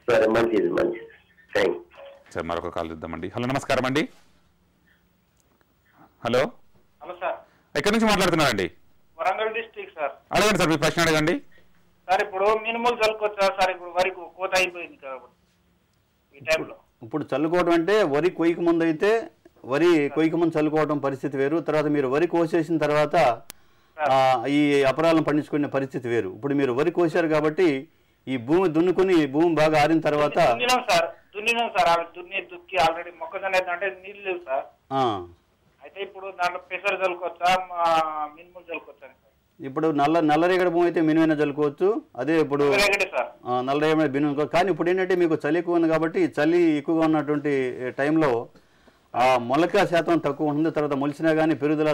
సరే, మంచిది మంచిది. థ్యాంక్ సార్ మరొక కాల్ ఇద్దామండి. హలో, నమస్కారం అండి. హలో. హలో సార్, ఎక్కడి నుంచి మాట్లాడుతున్నారండి? Warangal district sir. అడగండి సార్, మీ ప్రశ్న అడగండి. సార్ ఇప్పుడు మినిమల్ చల్లుకోవచ్చా సార్? ఇప్పుడు వరి కోత అయిపోయింది కాబట్టి ఈ టైంలో. ఇప్పుడు చల్లుకోవడం అంటే వరి కొయ్యక ముందు అయితే వరి కొయ్యక ముందు చల్లుకోవడం పరిస్థితి వేరు. తర్వాత మీరు వరి కోసేసిన తర్వాత ఈ అపరాలను పండించుకునే పరిస్థితి వేరు. ఇప్పుడు మీరు వరి కోసారు కాబట్టి ఈ భూమి దున్నుకొని భూమి బాగా ఆరిన తర్వాత దున్నినాం సార్ దుక్కి ఆల్రెడీ మొక్కజొన్న అంటే నీళ్ళు లేవు సార్. అయితే ఇప్పుడు దాంట్లో పెసర చల్లుకోవచ్చా, మినిమల్ చల్లుకోవచ్చా? ఇప్పుడు నల్లరేగడి భూమి అయితే మినుమైనా చల్లుకోవచ్చు. అదే ఇప్పుడు నల్లరేగడి బిను. కానీ ఇప్పుడు ఏంటంటే మీకు చలి ఎక్కువ ఉంది కాబట్టి చలి ఎక్కువగా ఉన్నటువంటి టైంలో మొలక శాతం తక్కువ ఉంటుంది. తర్వాత మొలిచినా కానీ పెరుగుదల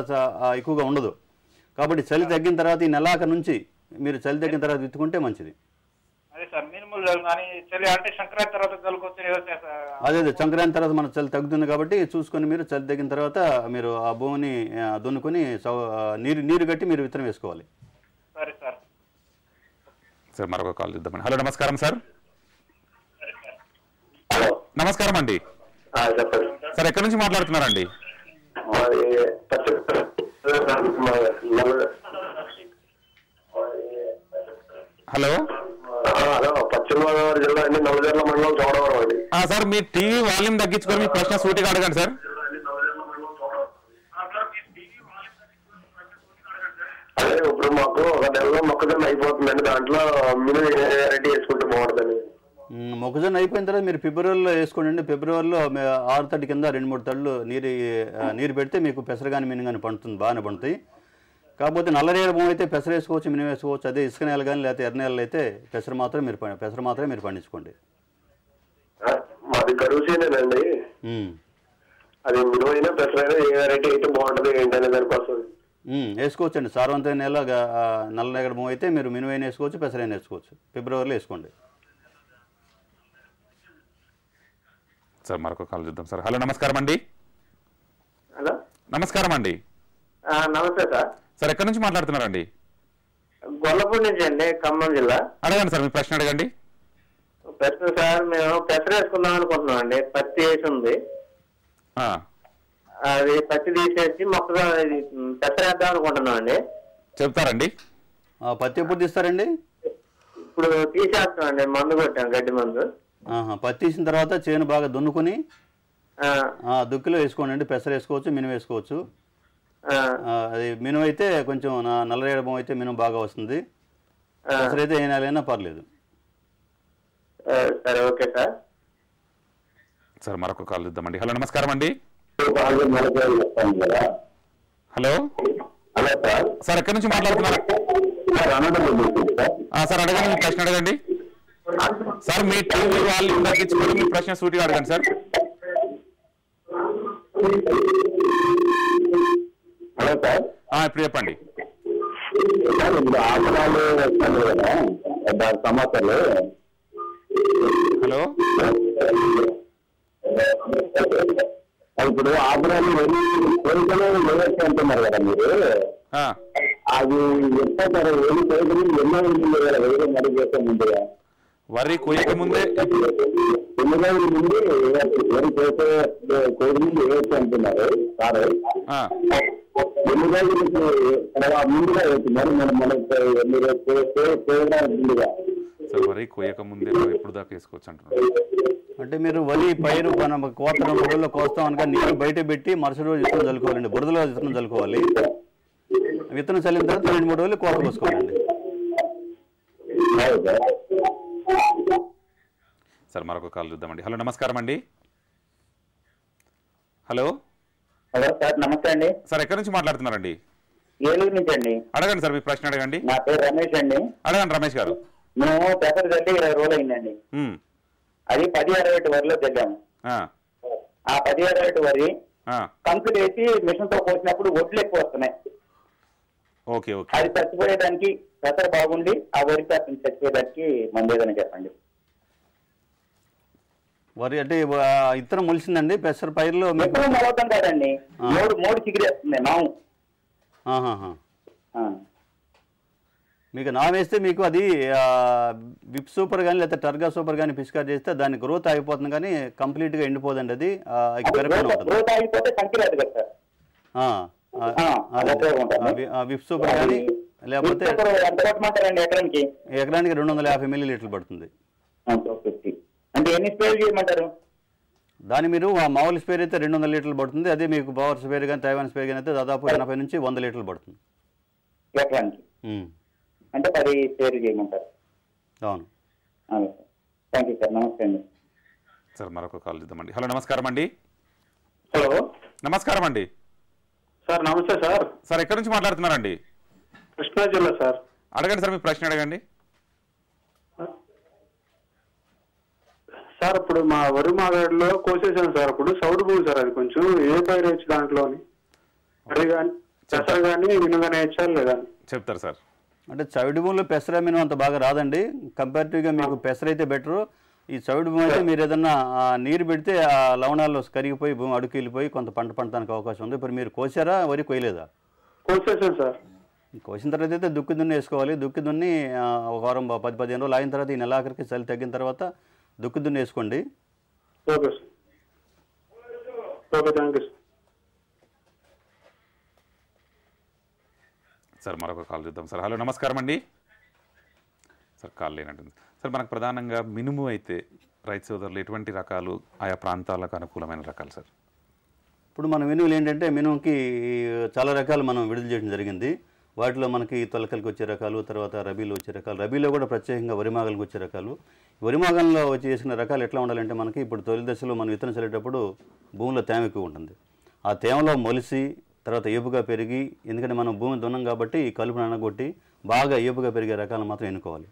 ఎక్కువగా ఉండదు. కాబట్టి చలి తగ్గిన తర్వాత ఈ నెలాఖరు నుంచి మీరు చలి తగ్గిన తర్వాత విత్తుకుంటే మంచిది. అదే సార్, మినిమల్ చలి అంటే సంక్రాంతి తర్వాత చల్లుకోవచ్చు. అదే సంక్రాంతి తర్వాత మన చలి తగ్గుతుంది కాబట్టి చూసుకొని మీరు చలి తగ్గిన తర్వాత మీరు ఆ భూమిని దున్నుకొని నీరు కట్టి మీరు విత్తనం వేసుకోవాలి. సరే సార్. సార్ మరొక కాల్ ఇద్దామండి. హలో, నమస్కారం సార్. హలో, నమస్కారం అండి. చెప్పండి సార్, ఎక్కడి నుంచి మాట్లాడుతున్నారండి? హలో. హలో, పశ్చిమ గోదావరి జిల్లా అండి, నల్లజర్ల మండలం, చౌడవరం అండి. సార్ మీ టీవీ వాల్యూమ్ తగ్గించుకొని మీ ప్రశ్న సూటిగా అడగండి సార్. అదే ఇప్పుడు మాకు ఒక నెలలో మొక్కజొన్న అయిపోతుందండి, దాంట్లో మినిమం రెడీ చేసుకుంటే బాగుంటుందండి. మొక్కజొన్న అయిపోయిన తర్వాత మీరు ఫిబ్రవరిలో వేసుకోండి. ఫిబ్రవరిలో 6 తడి కింద 2-3 తళ్ళు నీరు పెడితే మీకు పెసర కానీ మినుము కానీ పండుతుంది, బాగానే పండుతాయి. కాకపోతే నల్లరేగడి భూమి అయితే పెసర వేసుకోవచ్చు, మినుము వేసుకోవచ్చు. అదే ఇసుక నేల కానీ లేకపోతే ఎర్ర నేలలు అయితే పెసర మాత్రమే మీరు పండించుకోండి. మాది కరువుసేనండి, అది మినుము అయినా పెసర అయినా ఏ వెరైటీ అయితే బాగుంటుంది ఏంటనే దానికోసం వేసుకోవచ్చండి. సారవంతమైన నేల నల్లరేగడి భూమి అయితే మీరు మినుము అయినా వేసుకోవచ్చు, పెసర అయినా వేసుకోవచ్చు. ఫిబ్రవరిలో వేసుకోండి. సార్ మరొక కాల్ చూద్దాం సార్. హలో, నమస్కారం అండి. హలో, నమస్కారం అండి. నమస్తే సార్. సార్, ఎక్కడి నుంచి మాట్లాడుతున్నారండి? గొల్లపూడి నుంచి అండి, ఖమ్మం జిల్లా. అడగండి సార్, మీ ప్రశ్న అడగండి. ప్రశ్న సార్, మేము పెసర వేసుకుందాం అనుకుంటున్నాం అండి. పత్తి వేసి ఉంది, అది పత్తి తీసేసి మొక్కజొన్న పెసర వేద్దాం అనుకుంటున్నాం అండి. చెప్తారండి. పత్తి ఎప్పుడు తీస్తారండి? ఇప్పుడు తీసేస్తాం అండి, మందు కొట్టాం, గడ్డి మందు. పత్తి తీసిన తర్వాత చేను బాగా దున్నుకొని దుక్కిలో వేసుకోండి. పెసర వేసుకోవచ్చు, మినుము వేసుకోవచ్చు. అది మినుము అయితే కొంచెం నల్లరేగడి భూమి అయితే మినుము బాగా వస్తుంది. పెసర అయితే ఏ నెలైనా పర్లేదు. సరే, ఓకే సార్. సార్ మరొక కాల్ ఇద్దామండి. హలో, నమస్కారం అండి. హలో. Hello sir. సార్, ఎక్కడి నుంచి మాట్లాడుతున్నారు? సార్ అడగండి, మీ ప్రశ్న అడగండి. సార్, మీ టీవీ వాళ్ళు తగ్గించుకొని మీ ప్రశ్న సూటిగా అడగండి సార్. Hello sir. ఇప్పుడు చెప్పండి. సమాచారాలు. హలో. ఇప్పుడు ఆభరణాలు అంటున్నారు కదా మీరు, అది ఎప్పుడు ఎన్నో మరి చేసే ముందుగా వరి కొయ్యక ముందే ఎన్ని రోజుల ముందు వరి చేసే కోడి ముందు వేయచ్చు అంటున్నారు సార్. ఎన్ని రోజులకి ముందుగా వేస్తున్నారు మనకి ఎన్ని రోజులు ముందుగా? సార్, వరి కొయ్యక ముందే ఎప్పుడు దాకా వేసుకోవచ్చు అంటున్నారు. అంటే మీరు వరి పైరు కోత 2 రోజుల్లో కోస్తాం అనగా నీరు బయట పెట్టి మరుసటి రోజు విత్తనం చల్లుకోవాలండి. బురదలో విత్తనం చల్లుకోవాలి. విత్తనం చల్లిన తర్వాత 2-3 రోజులు కోత కోసుకోవాలండి. సార్ మరొక కాల్ చూద్దామండి. హలో, నమస్కారం అండి. హలో. హలో సార్, నమస్తే అండి. సార్, ఎక్కడి నుంచి మాట్లాడుతున్నారండి? ఏలూరు నుంచి అండి. అడగండి సార్, మీ ప్రశ్న అడగండి. నా పేరు రమేష్ అండి. అడగండి రమేష్ గారు. మేము పెసర చల్లి 20 రోజులు అయిందండి. అది 10-20 వరిలో చల్లాము. ఆ 10-20 వరి కంకులు వేసి మిషన్ తో కోసినప్పుడు ఒడ్లు ఎక్కువ వస్తున్నాయి. అది చచ్చిపోయేదానికి పెసర బాగుండి ఆ వరి చచ్చిపోయేదానికి మందు ఏదైనా చెప్పండి. వరి అంటే ఇత్తనం మొలిసిందండి పెసర పైరులో? మొలవటం కాదండి, మోడు చిగిరేస్తుంది నాము. మీకు నావేస్తే మీకు అది విప్ సూపర్ కానీ లేకపోతే టర్గా సూపర్ కానీ పిచికారీ చేస్తే దాని గ్రోత్ ఆగిపోతుంది కానీ కంప్లీట్గా ఎండిపోదండి అది విప్ సూపర్ కానీ లేకపోతే ఎకరానికి 250 మిల్లీలీటర్లు పడుతుంది. అంటే ఎన్ని స్ప్రేలు చేయమంటారు? దాని మీరు మామూలు స్పేర్ అయితే 200 లీటర్లు పడుతుంది. అదే మీకు పవర్ స్పేర్ కానీ తైవాన్ స్పేర్ కానీ అయితే దాదాపు 80 నుంచి 100 లీటర్లు పడుతుంది ఎకరానికి. అంటే 10 స్ప్రేలు చేయమంటారు. అవును. Thank you sir. నమస్తే అండి సార్. మరొక కాల్ చేద్దామండి. హలో, నమస్కారం అండి. హలో, నమస్కారం అండి. సార్ నమస్తే సార్. సార్ ఎక్కడి నుంచి మాట్లాడుతున్నారండి? కృష్ణా జిల్లా సార్. అడగండి సార్, మీ ప్రశ్న అడగండి. సార్ ఇప్పుడు మా వరి మాగాడిలో కోసేసాను సార్. అప్పుడు సౌడు భూమి సార్, అది కొంచెం ఏ పైరు వేయచ్చు దాంట్లోని వరి కానీ పెసర కానీ మినుగానే వేయించాలి లేదా చెప్తారు సార్. అంటే చవిడి భూమిలో పెసర మినుము అంత బాగా రాదండి. కంపారిటివ్గా మీకు పెసర అయితే బెటరు. ఈ చవిడి భూమి అయితే మీరు ఏదన్నా నీరు పెడితే ఆ లవణాల్లో కరిగిపోయి భూమి అడుగు వెళ్ళిపోయి కొంత పంట పండటానికి అవకాశం ఉంది. ఇప్పుడు మీరు కోసారా, వరి కొయ్యలేదా? కోసేసాను సార్. కోసిన తర్వాత అయితే దుక్కి దున్ని వేసుకోవాలి. దుక్కి దున్ని ఒక వారం 10-15 రోజులు అయిన తర్వాత ఈ నెలాఖరికి చలి తగ్గిన తర్వాత దుక్కి దున్ని వేసుకోండి. Okay sir. Okay, thank you sir. మరొక కాల్ చూద్దాం సార్. హలో, నమస్కారం అండి. సార్ కాల్ లేనట్టుంది సార్. మనకు ప్రధానంగా మినుము అయితే రైతు సోదరులు ఎటువంటి రకాలు, ఆయా ప్రాంతాలకు అనుకూలమైన రకాలు సార్? ఇప్పుడు మన మినుములు ఏంటంటే మినుముకి చాలా రకాలు మనం విడుదల చేయడం జరిగింది. వాటిలో మనకి తొలకలకు వచ్చే రకాలు, తర్వాత రబీలో వచ్చే రకాలు, రబీలో కూడా ప్రత్యేకంగా వరిమాగలకు వచ్చే రకాలు. వరిమాగంలో చేసిన రకాలు ఎట్లా ఉండాలంటే మనకి ఇప్పుడు తొలి దశలో మనం విత్తనం చల్లేటప్పుడు భూమిలో తేమ ఎక్కువ ఉంటుంది. ఆ తేమలో మొలిసి తర్వాత ఏపుగా పెరిగి, ఎందుకంటే మనం భూమి దున్నం కాబట్టి ఈ కలుపును అనగొట్టి బాగా ఏపుగా పెరిగే రకాలను మాత్రం ఎన్నుకోవాలి.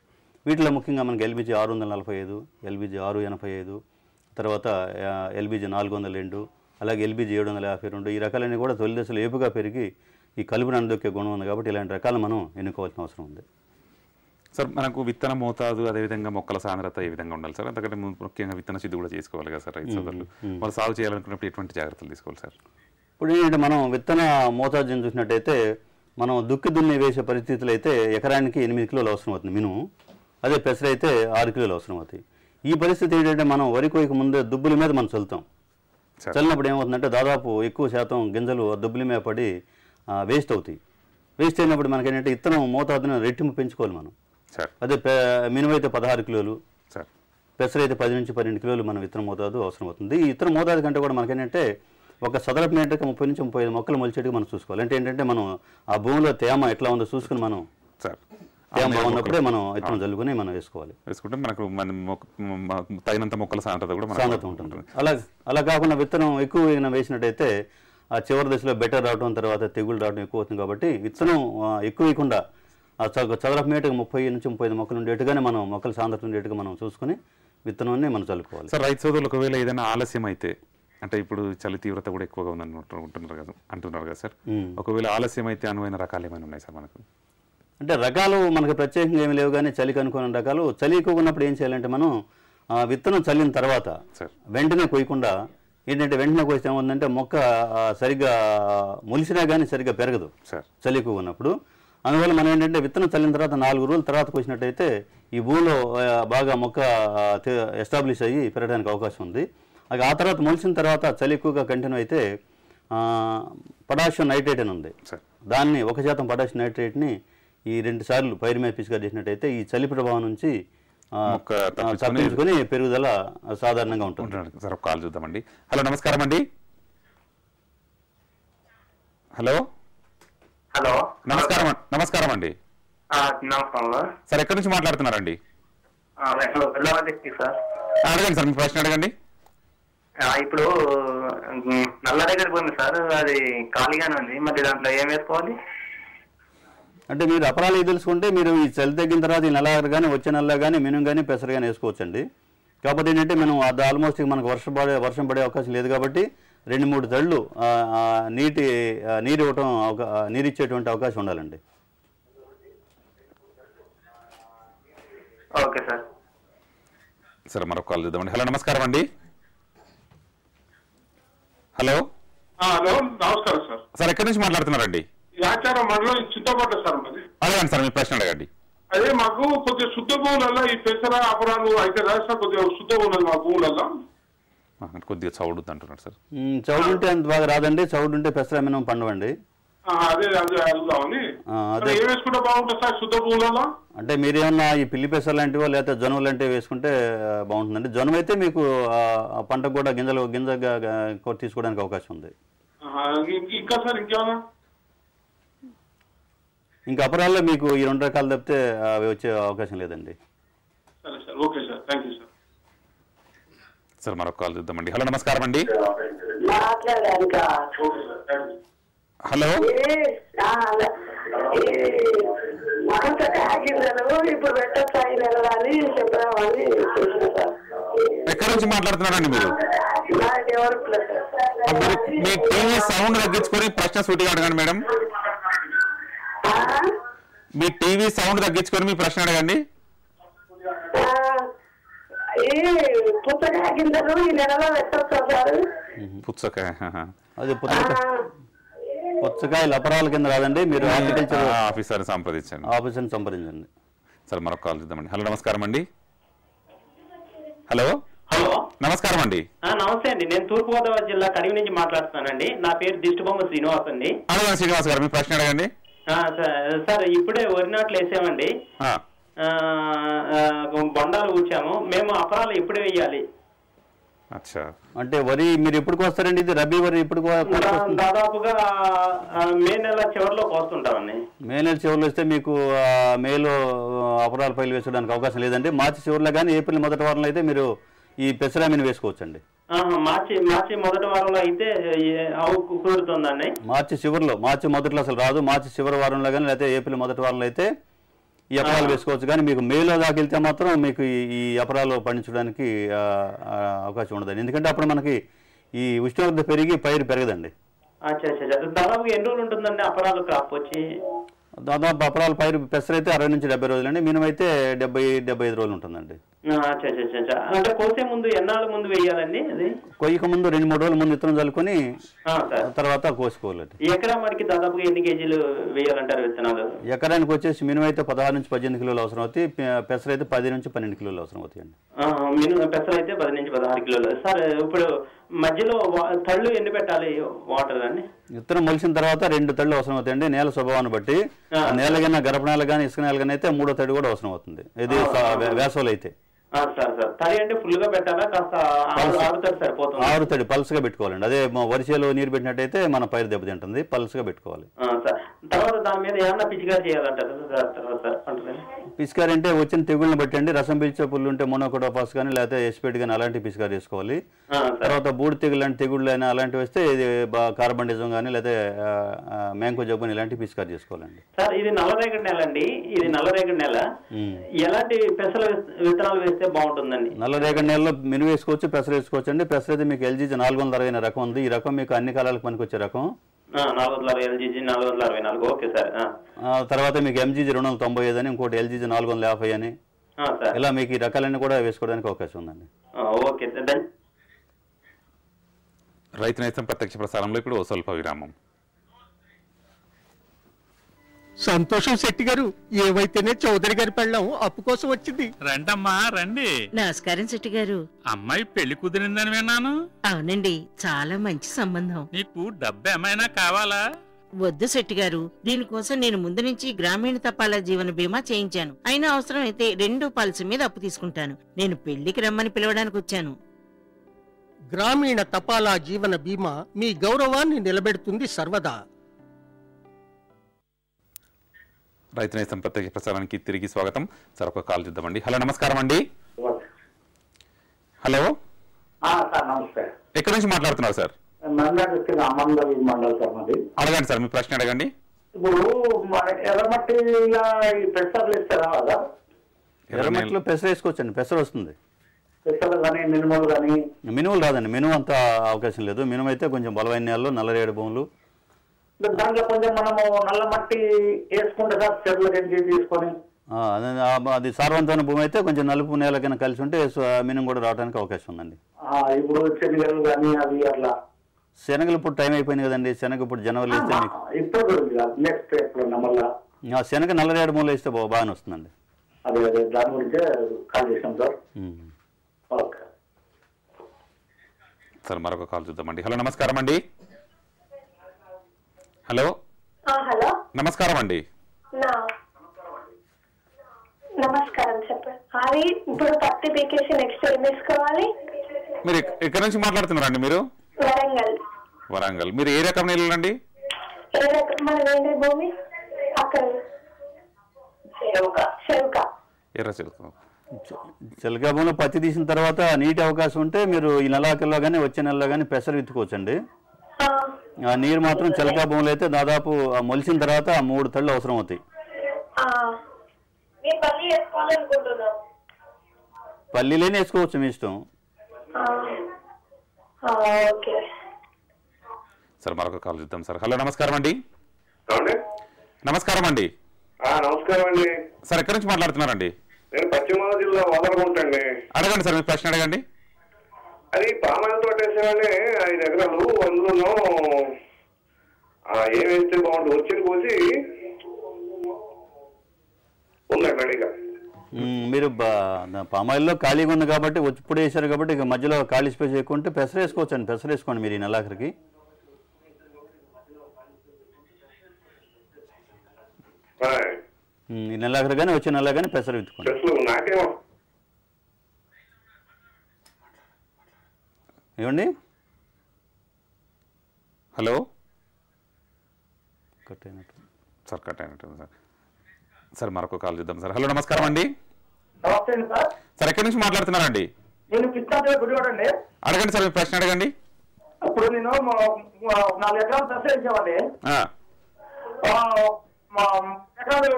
వీటిలో ముఖ్యంగా మనకి ఎల్బీజీ 645, ఎల్బీజీ 685, తర్వాత ఎల్బీజీ 402, అలాగే ఎల్బీజీ 752, ఈ రకాలన్నీ కూడా తొలి దశలో ఏపుగా పెరిగి ఈ కలుపును అనదొక్కే గుణం ఉంది కాబట్టి ఇలాంటి రకాలు మనం ఎన్నుకోవాల్సిన అవసరం ఉంది. సార్ మనకు విత్తన మోతాదు, అదేవిధంగా మొక్కల సాంద్రత ఏ విధంగా ఉండాలి సార్? అంతకంటే ముఖ్యంగా విత్తన శుద్ధి కూడా చేసుకోవాలి కదా సార్ రైతు సోదరులు. వాళ్ళు సాగు చేయాలనుకున్నప్పుడు ఎటువంటి జాగ్రత్తలు తీసుకోవాలి సార్? ఇప్పుడు ఏంటంటే మనం విత్తన మోతాదుని చూసినట్టయితే మనం దుక్కి దున్ని వేసే పరిస్థితులు అయితే ఎకరానికి 8 కిలోలు అవసరం అవుతుంది మినుము. అదే పెసర అయితే 6 కిలోలు అవసరం అవుతాయి. ఈ పరిస్థితి ఏంటంటే మనం వరి కోయక ముందే దుబ్బుల మీద మనం చల్లుతాం. చల్లినప్పుడు ఏమవుతుందంటే దాదాపు ఎక్కువ శాతం గింజలు దుబ్బుల మీద పడి వేస్ట్ అవుతాయి. వేస్ట్ అయినప్పుడు మనకి ఏంటంటే విత్తనం మోతాదుని రెట్టింపు పెంచుకోవాలి మనం. అదే మినుము అయితే 16 కిలోలు, పెసర అయితే 10 నుంచి 12 కిలోలు మన విత్తనం మోతాదు అవసరం అవుతుంది. ఈ విత్తనం మోతాదు కంటే కూడా మనకేంటంటే ఒక చదరపు మీటర్కి 30 నుంచి 35 మొక్కలు మొలిచేట్టుగా మనం చూసుకోవాలి. అంటే ఏంటంటే మనం ఆ భూమిలో తేమ ఎట్లా ఉందో చూసుకుని మనం తేమ ఉన్నప్పుడే మనం విత్తనం చల్లుకుని మనం వేసుకుంటే మనకు తగినంత మొక్కల సాంద్రత ఉంటుంది. అలా కాకుండా విత్తనం ఎక్కువ వేసినట్టయితే ఆ చివరి దశలో బెటర్ రావడం, తర్వాత తెగులు రావడం ఎక్కువ అవుతుంది. కాబట్టి విత్తనం ఎక్కువ వేయకుండా చదరపు మీటర్కి 30 నుంచి 35 మొక్కలు ఉండేట్టుగానే మనం మొక్కల సాంద్రత ఉండేట్టుగా మనం చూసుకుని విత్తనాన్ని మనం చల్లుకోవాలి. సార్ రైతు సోదరులు ఒకవేళ ఏదైనా ఆలస్యం అయితే, అంటే ఇప్పుడు చలి తీవ్రత కూడా ఎక్కువగా ఉందని అంటున్నారు కదా సార్, ఒకవేళ ఆలస్యం అయితే అనువైన రకాలు ఏమైనా ఉన్నాయి సార్ మనకు? అంటే రకాలు మనకు ప్రత్యేకంగా ఏమి లేవు, కానీ చలికి అనుకున్న రకాలు. చలి ఎక్కువ ఉన్నప్పుడు ఏం చేయాలంటే మనం విత్తనం చల్లిన తర్వాత వెంటనే కొయ్యకుండా ఏంటంటే వెంటనే కోస్తే ఏముందంటే మొక్క సరిగ్గా మొలిసినా కానీ సరిగ్గా పెరగదు చలి ఎక్కువ ఉన్నప్పుడు. అందువల్ల మనం ఏంటంటే విత్తనం చల్లిన తర్వాత 4 రోజుల తర్వాత కోసినట్టయితే ఈ భూమిలో బాగా మొక్క ఎస్టాబ్లిష్ అయ్యి పెరగడానికి అవకాశం ఉంది. ఆ తర్వాత మొలిసిన తర్వాత చలి ఎక్కువగా కంటిన్యూ అయితే పొటాషియం నైట్రేట్ అని ఉంది, దాన్ని 1% పొటాషియం నైట్రేట్ని ఈ 2 సార్లు పైరు మీద పిచికారీ చేసినట్టయితే ఈ చలి ప్రభావం నుంచి తప్పించుకొని పెరుగుదల సాధారణంగా ఉంటుంది. సార్ కాల్ చూద్దామండి. హలో, నమస్కారం అండి. హలో హలో, నమస్కారం అండి. సార్ ఎక్కడి నుంచి మాట్లాడుతున్నారండి? అడగండి సార్, మీ ప్రశ్న అడగండి. ఇప్పుడు నల్లరేగడి భూమి సార్, అది ఖాళీగానే ఉంది, మరి దాంట్లో ఏం వేసుకోవాలి? అంటే మీరు అపరాలు తెలుసుకుంటే మీరు ఈ చలి తగ్గిన తర్వాత ఈ నెల కానీ వచ్చే నెలలో కానీ మినుము కానీ పెసర కానీ వేసుకోవచ్చండి. కాకపోతే ఏంటంటే మనం అది ఆల్మోస్ట్ మనకు వర్షం పడే అవకాశం లేదు కాబట్టి 2-3 తళ్ళు నీరు ఇచ్చేటువంటి అవకాశం ఉండాలండి. Okay sir. సరే, మరొక కాల్ చూద్దామండి. హలో, నమస్కారం అండి. హలో హలో, నమస్కారం సార్. సార్ ఎక్కడి నుంచి మాట్లాడుతున్నారండి? యాచారం మండలం చింతపట్ల సార్. అడగండి సార్, మీ ప్రశ్న అడగండి. అదే మాకు కొద్దిగా శుద్ధ భూములలో ఈ పెసర అపరాలు అయితే రాష్ట్ర కొద్దిగా శుద్ధ భూములు మా భూములలో కొద్దిగా చౌడు అంటున్నారు సార్. చౌడు ఉంటే అంత బాగా రాదండి. చౌడు ఉంటే పెసర మినిమం పండవండి. అదే అదే అడుగుదామని. ఏం వేసుకుంటే బాగుంటుంది సార్ శుద్ధ భూములలో? అంటే మీరేమన్నా ఈ పిల్లి పెసర లాంటివో లేకపోతే జనుము లాంటివి వేసుకుంటే బాగుంటుందండి. జనుము అయితే మీకు పంటకు కూడా గింజగా తీసుకోవడానికి అవకాశం ఉంది. ఇంకా సార్ ఇంకేమన్నా? ఇంకా అపరాల్లో మీకు ఈ 2 రకాలు తప్పితే అవి వచ్చే అవకాశం లేదండి. సరే sir, okay sir, thank you sir. Sir మరొక కాల్ చూద్దామండి. హలో నమస్కారం అండి. హలో ఎక్కడి నుంచి మాట్లాడుతున్నారండి మీరు? మీ టీవీ సౌండ్ తగ్గించుకొని ప్రశ్న సూటిగా అడగండి మేడం. మీ టీవీ సౌండ్ తగ్గించుకొని మీ ప్రశ్న అడగండి. పుచ్చకాయ గింజలు ఈ నెలలో పెట్టొచ్చా సార్? పుచ్చకాయ అది పుచ్చకాయలు అపరాల కింద రాదండి. మీరు హార్టికల్చర్ ఆఫీసర్ని సంప్రదించండి. ఆఫీసర్ని సంప్రదించండి. సార్ మరొక కాల్ చూద్దామండి. హలో నమస్కారం అండి. హలో హలో నమస్కారం అండి. నమస్తే అండి. నేను తూర్పుగోదావరి జిల్లా కడివి నుంచి మాట్లాడుతున్నానండి. నా పేరు దిష్టిబొమ్మ శ్రీనివాస్ అండి. అడగండి శ్రీనివాస్ గారు, మీ ప్రశ్న అడగండి. సార్ ఇప్పుడే వరి నాట్లు వేసామండి. బొండాలు కూర్చాము. మేము అపరాలు ఎప్పుడు వేయాలి? అంటే వరి మీరు ఎప్పుడు కోస్తారండి? ఇది రబీ వరి ఇప్పుడు దాదాపుగా మే నెల చివరిలో కోస్తుంటామండి. మే నెల చివరిలో వస్తే మీకు మేలో అపరాల పైలు వేసుకోవడానికి అవకాశం లేదండి. మార్చి చివరిలో కానీ ఏప్రిల్ మొదటి వారంలో అయితే మీరు ఈ పెసరామిని వేసుకోవచ్చండి. మార్చి మొదటి వారంలో అయితే కుదురుతుందండి. మార్చి మొదట్లో అసలు రాదు. మార్చి చివరి వారంలో కానీ లేకపోతే ఏప్రిల్ మొదటి వారంలో అయితే ఈ అపరాలు వేసుకోవచ్చు. కానీ మీకు మేలో దాకెళ్తే మాత్రం మీకు ఈ అపరాలు పండించడానికి అవకాశం ఉండదండి. ఎందుకంటే అప్పుడు మనకి ఈ ఉష్ణోగ్రత పెరిగి పైరు పెరగదండి. దాదాపు ఎన్ని రోజులు ఉంటుందండి అపరాలు క్రాప్ వచ్చి? దాదాపు అపరాల పైరు పెసర అయితే 60 నుంచి 70 రోజులు అండి. మినిమం అయితే 70-75 రోజులు ఉంటుందండి. అంటే కోసే ముందు ఎన్నాళ్ళ ముందు వేయాలండి? అది కొయ్యక ముందు 2-3 రోజుల ముందు విత్తనం చల్లుకొని తర్వాత కోసుకోవాలండి. ఎకరా మనకి దాదాపుగా ఎన్ని కేజీలు వేయాలంటారు విత్తనాలు? ఎకరానికి వచ్చేసి మినిమం అయితే 16 నుంచి 18 కిలోలు అవసరం అవుతాయి. పెసర అయితే 10 నుంచి 12 కిలోలు అవసరం అవుతాయండి. మినిమం పెసర అయితే 10 నుంచి 16 కిలోలు. సార్ ఇప్పుడు మధ్యలో తళ్ళు ఎన్ని పెట్టాలి వాటర్ అండి? విత్తనం మొలిసిన తర్వాత 2 తళ్ళు అవసరం అవుతాయండి. నేల స్వభావాన్ని బట్టి నేల కన్నా గరప నేల కానీ ఇసుక నేల కానీ అయితే 3వ తడి కూడా అవసరం అవుతుంది. ఇది వేసవలు అయితే. తడి అంటే ఫుల్ గా పెట్టాలా? కాస్త ఆరు తడి పల్స్ గా పెట్టుకోవాలండి. అదే వరిసేలో నీరు పెట్టినట్టయితే మన పైరు దెబ్బతింటుంది. పల్స్ గా పెట్టుకోవాలి. తర్వాత దాని మీద ఏమన్నా పిచికారీ చేయాలంటారు? పిచికారీ అంటే వచ్చిన తెగుళ్ళని బట్టి అండి. రసం పీల్చే పుల్లు ఉంటే మోనోకోటోపాస్ కానీ లేకపోతే ఎస్పేట్ కానీ అలాంటి పిచికారీ చేసుకోవాలి. తర్వాత బూడి తెగుళ్ళు అంటే తెగుళ్ళు అయినా అలాంటివి వస్తే ఇది కార్బండిజం కానీ లేకపోతే మ్యాంకో జబ్బు ఇలాంటి పిచికారీ చేసుకోవాలండి. సార్ ఇది నల్లరేగడి నెల అండి. ఇది నల్లరేగడి నెల. ఎలాంటి పెసల విత్తనాలు వేస్తే బాగుంటుందండి? నల్లరేగడి నెలలో మినుము వేసుకోవచ్చు, పెసర వేసుకోవచ్చు అండి. పెసర అయితే మీకు LGG 460 రకం ఉంది. ఈ రకం మీకు అన్ని కాలాలకు పనికొచ్చే రకం. 460 LGG 464. Okay sir. తర్వాత మీకు MGG 295 అని, ఇంకోటి LGG 450 అని, ఇలా మీకు ఈ రకాలన్నీ కూడా వేసుకోవడానికి అవకాశం ఉందండి. ఓకే. రైతు నేస్తం ప్రత్యక్ష ప్రసారంలో ఇప్పుడు స్వల్ప విరామం. సంతోషం శెట్టి గారు, ఏవైతేనే చౌదరి గారి పెళ్ళం అప్పు కోసం వచ్చింది. రండమ్మా రండి. నమస్కారం శెట్టి గారు. అమ్మాయి పెళ్లి కుదిరిందని విన్నాను. అవునండి, చాలా మంచి సంబంధం. నీకు డబ్బు ఏమైనా కావాలా? వద్దు శెట్టి గారు, దీనికోసం నేను ముందు నుంచి గ్రామీణ తపాలా జీవన బీమా చేయించాను. అయినా అవసరం అయితే 2 పాలసీ మీద అప్పు తీసుకుంటాను. నేను పెళ్లికి రమ్మని పిలవడానికి వచ్చాను. గ్రామీణ తపాలా జీవన బీమా మీ గౌరవాన్ని నిలబెడుతుంది సర్వదా. రైతు నేస్తం ప్రత్యక్ష ప్రసారానికి తిరిగి స్వాగతం. సార్ ఒక కాల్ చూద్దామండి. హలో నమస్కారం అండి. హలో నమస్తే. ఎక్కడి నుంచి మాట్లాడుతున్నారు సార్? అడగండి సార్, మీ ప్రశ్న అడగండి. ఇప్పుడు ఎర్రమట్టి పెసర్లు ఇస్తారా? ఎర్రమట్టిలో పెసర వేసుకోవచ్చండి. పెసర వస్తుంది. పెసర్లు కానీ మినుములు కానీ? మినుములు రాదండి. మినుము అంత అవకాశం లేదు. మినుము అయితే కొంచెం బలమైన నేలలో నల్లరేగడి భూములు. దాంట్లో కొంచెం మనము నల్ల మట్టి వేసుకుంటే సార్ చెరువులు తీసుకొని అది సారవంతమైన భూమి అయితే కొంచెం నలుపు నేల కింద కలిసి ఉంటే మినుము కూడా రావడానికి అవకాశం ఉందండి. ఇప్పుడు శనగలు కానీ అవి అట్లా? శనగలు ఇప్పుడు టైం అయిపోయింది కదండి. శనగ ఇప్పుడు జనవరి వేస్తే ఇప్పుడు నెక్స్ట్ శనగ నల్లరేగడి భూములు వేస్తే బాగానే వస్తుందండి. అదే అదే దాని గురించే కాల్ చేశాం సార్. ఓకే సార్ మరొక కాల్ చూద్దామండి. హలో నమస్కారం అండి. హలో హలో నమస్కారం అండి. నమస్కారం చెప్పండి. అది ఇప్పుడు పత్తి పీకేసి నెక్స్ట్ ఏం వేసుకోవాలి? మీరు ఎక్కడి నుంచి మాట్లాడుతున్నారండి? మీరు వరంగల్. వరంగల్. మీరు ఏ రకం నీళ్ళు అండి? ఏ రకం మన వేరే భూమి అక్కడ ఎర్ర చెరుకు. చిలకా భూమిలో పత్తి తీసిన తర్వాత నీటి అవకాశం ఉంటే మీరు ఈ నెలాఖరులో కానీ వచ్చే నెలలో కానీ పెసర విత్తుకోవచ్చండి. ఆ నీరు మాత్రం చిలకా భూములు అయితే దాదాపు మొలిసిన తర్వాత 3 తళ్ళు అవసరం అవుతాయి. పల్లీలేని వేసుకోవచ్చు మీ ఇష్టం. సార్ మరొక కాల్ చూద్దాం సార్. హలో నమస్కారం అండి. నమస్కారం అండి. నమస్కారం అండి. సార్ ఎక్కడి నుంచి మాట్లాడుతున్నారండి? నేను పశ్చిమ గోదావరి జిల్లా వదలకుంటండి. అడగండి సార్, మీ ప్రశ్న అడగండి. అది పామాయిల్ తోట వేసామని 5 ఎకరాలు, అందులో ఏం వేస్తే బాగుంటుంది? వచ్చింది కోసి ఉందండి అడిగా. మీరు పామాయిల్లో ఖాళీగా ఉంది కాబట్టి ఇప్పుడు వేసారు కాబట్టి ఇక మధ్యలో ఖాళీ స్పేస్ ఎక్కుంటే పెసర వేసుకోవచ్చు అండి. పెసర వేసుకోండి మీరు ఈ నెలాఖరికి. ఈ నెలాఖరు కానీ వచ్చే నెల కానీ పెసర విత్తుకోండి. ఏమండి? హలో కట్ అయినట్టు సార్, కట్ అయినట్టు సార్. సార్ మరొక కాల్ చూద్దాం సార్. హలో నమస్కారం అండి. నమస్తే సార్. సార్ ఎక్కడి నుంచి మాట్లాడుతున్నారండి? నేను కృష్ణాదేవి గుడివాడ అండి. అడగండి సార్, మీ ప్రశ్న అడగండి. ఇప్పుడు నేను 4 ఎకరాలు దశ వేసామండి. ఎకరాలు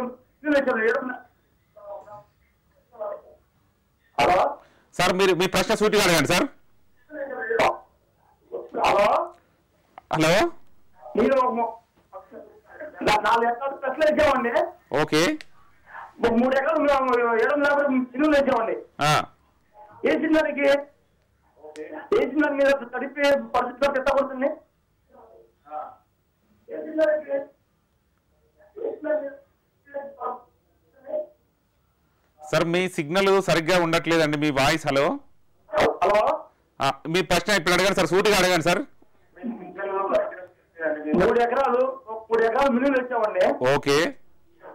హలో సార్, మీరు మీ ప్రశ్న సూటిగా అడగండి సార్. హలో హలో మీరు 4 ఎకరాలు దశలు వేసామండి. ఓకే. 3 ఎకరాలు 750 ఇల్లు వేసామండి. వేసిన దానికి మీద తడిపి పరిస్థితి ఎంత పడుతుంది? సార్ మీ సిగ్నల్ సరిగ్గా ఉండట్లేదండి, మీ వాయిస్. హలో హలో మీ ప్రశ్న ఇప్పుడు అడగండి సార్, సూటిగా అడగండి సార్. 3 ఎకరాలు మినుములు వేసామండి. ఓకే.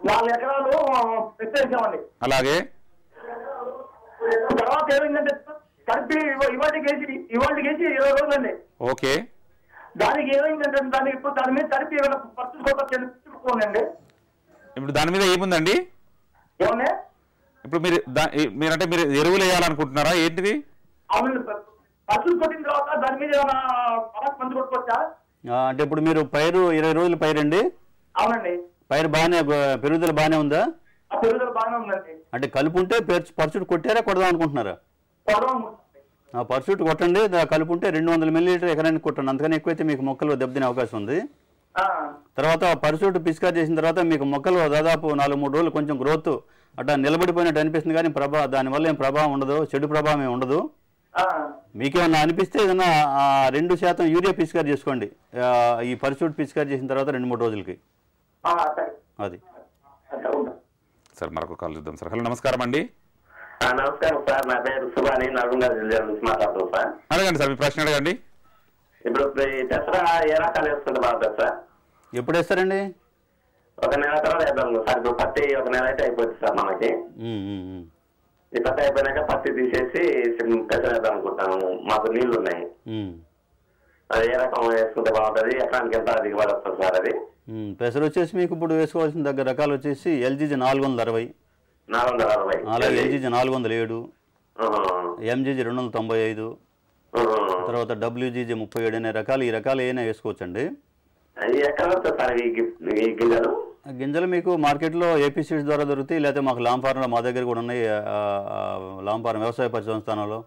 4 ఎకరాలు పెద్ద వేసామండి. అలాగే తర్వాత ఏమైందంటే కలిపి ఇవాటికి వేసి 20 రోజులండి. ఓకే. దానికి ఏమైందంటే దాని మీద కలిపి ఏమైనా పట్టుకోండి. ఇప్పుడు దాని మీద ఏముందండి? ఏమన్నా ఇప్పుడు మీరంటే మీరు ఎరువులు వేయాలనుకుంటున్నారా ఏంటిది? అవునండి, పసులు కొట్టిన తర్వాత దాని మీద ఏమైనా మందు కొట్టుకోవచ్చా? అంటే ఇప్పుడు మీరు పైరు 20 రోజులు పైరండి. అవునండి. పైరు బాగానే పెరుగుదల బాగానే ఉందా? పెరుగుదల బాగానే ఉందండి. అంటే కలుపు ఉంటే పర్చుట్ కొట్టారా కొడదాం అనుకుంటున్నారా? పర్చుట్ కొట్టండి. కలుపు ఉంటే 200 మిల్లీలీటర్ ఎకరానికి కొట్టండి. అంతకని ఎక్కువైతే మీకు మొక్కలు దెబ్బతినే అవకాశం ఉంది. తర్వాత పర్చుట్ పిచికారి చేసిన తర్వాత మీకు మొక్కలు దాదాపు 4-3 రోజులు కొంచెం గ్రోత్ అట్లా నిలబడిపోయినట్టు అనిపిస్తుంది, కానీ దానివల్ల ఏం ప్రభావం ఉండదు, చెడు ప్రభావం ఏమి ఉండదు. మీకేమన్నా అనిపిస్తే ఏదన్నా 2% యూరియా పిచికారి చేసుకోండి ఈ పర్చుట్ పిచికారి చేసిన తర్వాత 2-3 రోజులకి. అది సార్ మరొక కాల్ చూద్దాం సార్. హలో నమస్కారం అండి. నమస్కారం సార్, నా పేరు సుభాని, నల్గొండ జిల్లా నుంచి మాట్లాడుతున్నాను సార్. అడగండి సార్, మీ ప్రశ్న అడగండి. ఇప్పుడు దసరా ఏ రకాలు వేసుకుంటే బాగుంటుంది సార్? ఎప్పుడు వేస్తారండి? 1 నెల తర్వాత వేద్దాం సార్. ఇప్పుడు పత్తి 1 నెల అయితే అయిపోతుంది సార్ మనకి. ఈ పత్తి అయిపోయినాక పత్తి తీసేసి పెసర వేద్దాం అనుకుంటాము. మాకు నీళ్లు ఉన్నాయి. అది ఏ రకం వేసుకుంటే బాగుంటుంది? ఎకరానికి ఎంత దిగుబడి వస్తుంది సార్? అది పెసర వచ్చేసి మీకు ఇప్పుడు వేసుకోవాల్సిన దగ్గర రకాలు వచ్చేసి ఎల్జీజీ 460, 460, అలాగే ఎల్జీజీ 407, ఎంజీజీ 295, తర్వాత డబ్ల్యూజీజీ 37 అనే రకాలు. ఈ రకాలు ఏమైనా వేసుకోవచ్చండి. గింజలు మీకు మార్కెట్లో ఏపీ సీడ్స్ ద్వారా దొరుకుతాయి, లేకపోతే మాకు లాంగ్ ఫార్మ్లో మా దగ్గర కూడా ఉన్నాయి. లాంగ్ ఫార్మ్ వ్యవసాయ పరిశోధన స్థానంలో